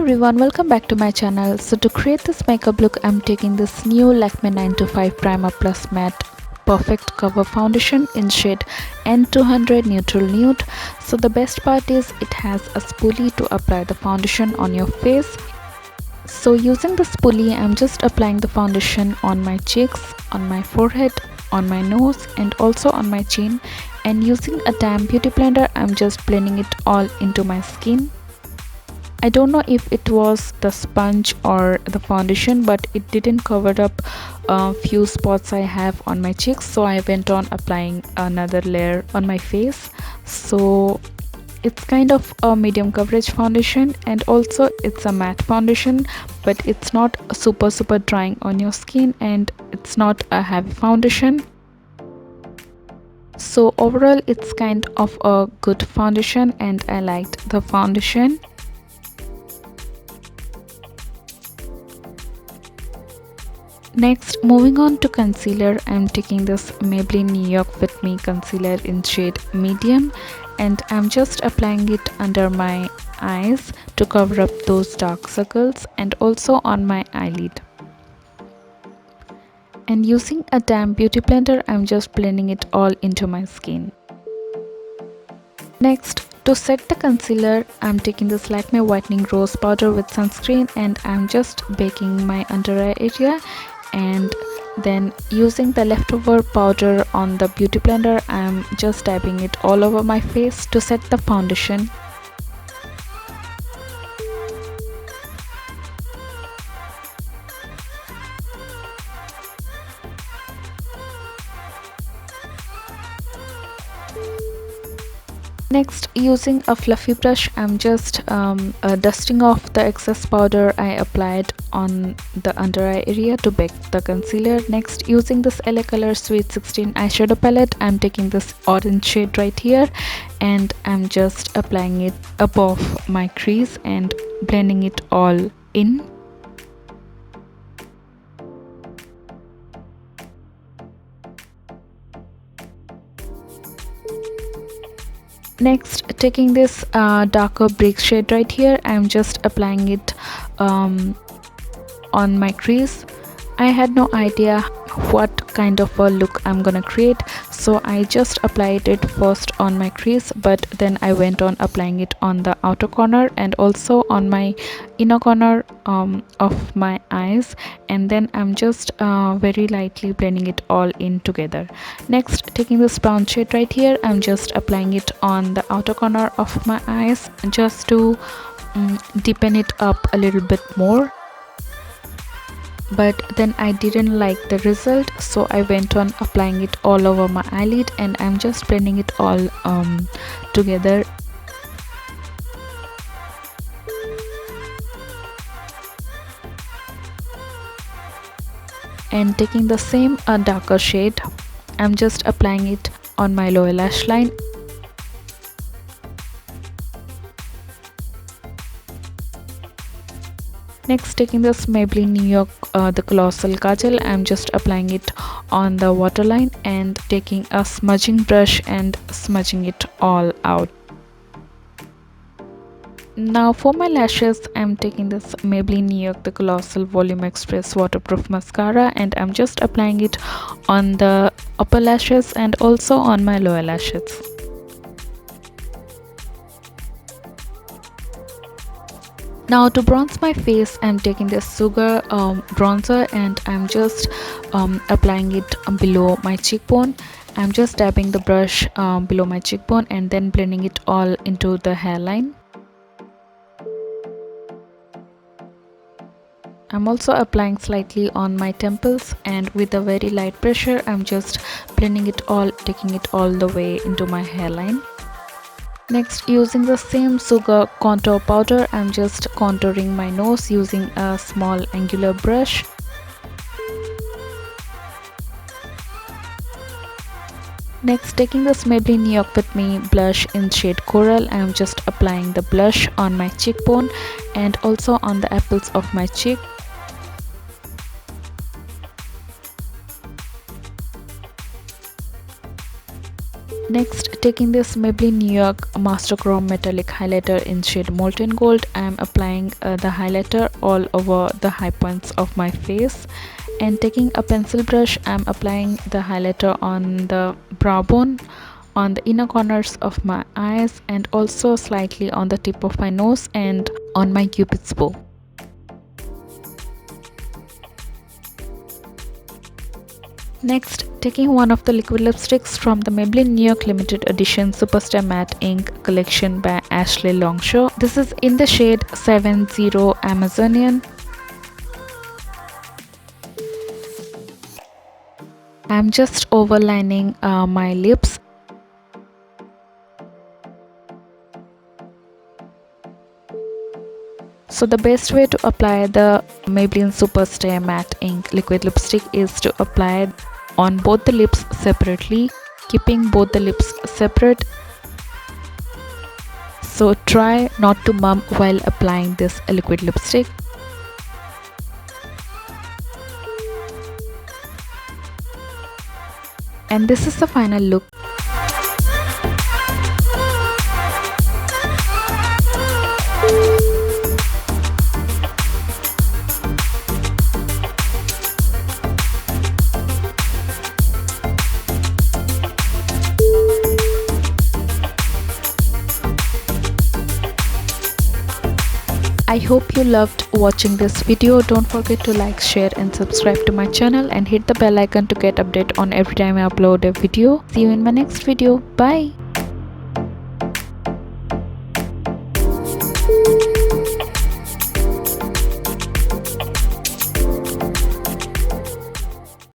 everyone, welcome back to my channel. So to create this makeup look, I'm taking this new Lakme 925 Primer Plus Matte Perfect Cover Foundation in shade N200 Neutral Nude. So the best part is it has a spoolie to apply the foundation on your face. So using the spoolie, I'm just applying the foundation on my cheeks, on my forehead, on my nose and also on my chin, and using a damp beauty blender, I'm just blending it all into my skin. I don't know if it was the sponge or the foundation, but it didn't cover up a few spots I have on my cheeks, so I went on applying another layer on my face. So it's kind of a medium coverage foundation, and also it's a matte foundation, but it's not super drying on your skin, and it's not a heavy foundation. So overall it's kind of a good foundation and I liked the foundation. Next, moving on to concealer, I'm taking this Maybelline New York Fit Me concealer in shade medium, and I'm just applying it under my eyes to cover up those dark circles and also on my eyelid. And using a damp beauty blender, I'm just blending it all into my skin. Next, to set the concealer, I'm taking this Lakme Whitening Rose Powder with sunscreen, and I'm just baking my under eye area, and then using the leftover powder on the beauty blender, I'm just dabbing it all over my face to set the foundation. Next, using a fluffy brush, I'm just dusting off the excess powder I applied on the under eye area to bake the concealer. Next, using this LA Color Sweet 16 eyeshadow palette, I'm taking this orange shade right here and I'm just applying it above my crease and blending it all in. Next, taking this darker brick shade right here, I'm just applying it on my crease. I had no idea what kind of a look I'm gonna create, so I just applied it first on my crease, but then I went on applying it on the outer corner and also on my inner corner of my eyes, and then I'm just very lightly blending it all in together. Next, taking this brown shade right here, I'm just applying it on the outer corner of my eyes just to deepen it up a little bit more. But then I didn't like the result, so I went on applying it all over my eyelid, and I'm just blending it all together. And taking the same darker shade, I'm just applying it on my lower lash line. Next, taking this Maybelline New York the Colossal Kajal, I'm just applying it on the waterline and taking a smudging brush and smudging it all out. Now for my lashes, I'm taking this Maybelline New York the Colossal Volume Express Waterproof Mascara, and I'm just applying it on the upper lashes and also on my lower lashes. Now to bronze my face, I'm taking this Sugar bronzer and I'm just applying it below my cheekbone. I'm just dabbing the brush below my cheekbone and then blending it all into the hairline. I'm also applying slightly on my temples, and with a very light pressure, I'm just blending it all, taking it all the way into my hairline. Next, using the same Sugar contour powder, I'm just contouring my nose using a small angular brush. Next, taking this Maybelline New York Fit Me blush in shade Coral, I'm just applying the blush on my cheekbone and also on the apples of my cheek. Next, taking this Maybelline New York Master Chrome Metallic Highlighter in shade Molten Gold, I am applying the highlighter all over the high points of my face. And taking a pencil brush, I am applying the highlighter on the brow bone, on the inner corners of my eyes, and also slightly on the tip of my nose and on my cupid's bow. Next, taking one of the liquid lipsticks from the Maybelline New York Limited Edition Superstar Matte Ink collection by Ashley Longshore. This is in the shade 70 Amazonian. I'm just overlining my lips. So the best way to apply the Maybelline Superstar Matte Ink liquid lipstick is to apply on both the lips separately, keeping both the lips separate. So try not to mum while applying this liquid lipstick. And this is the final look. I hope you loved watching this video. Don't forget to like, share and subscribe to my channel and hit the bell icon to get update on every time I upload a video. See you in my next video. Bye.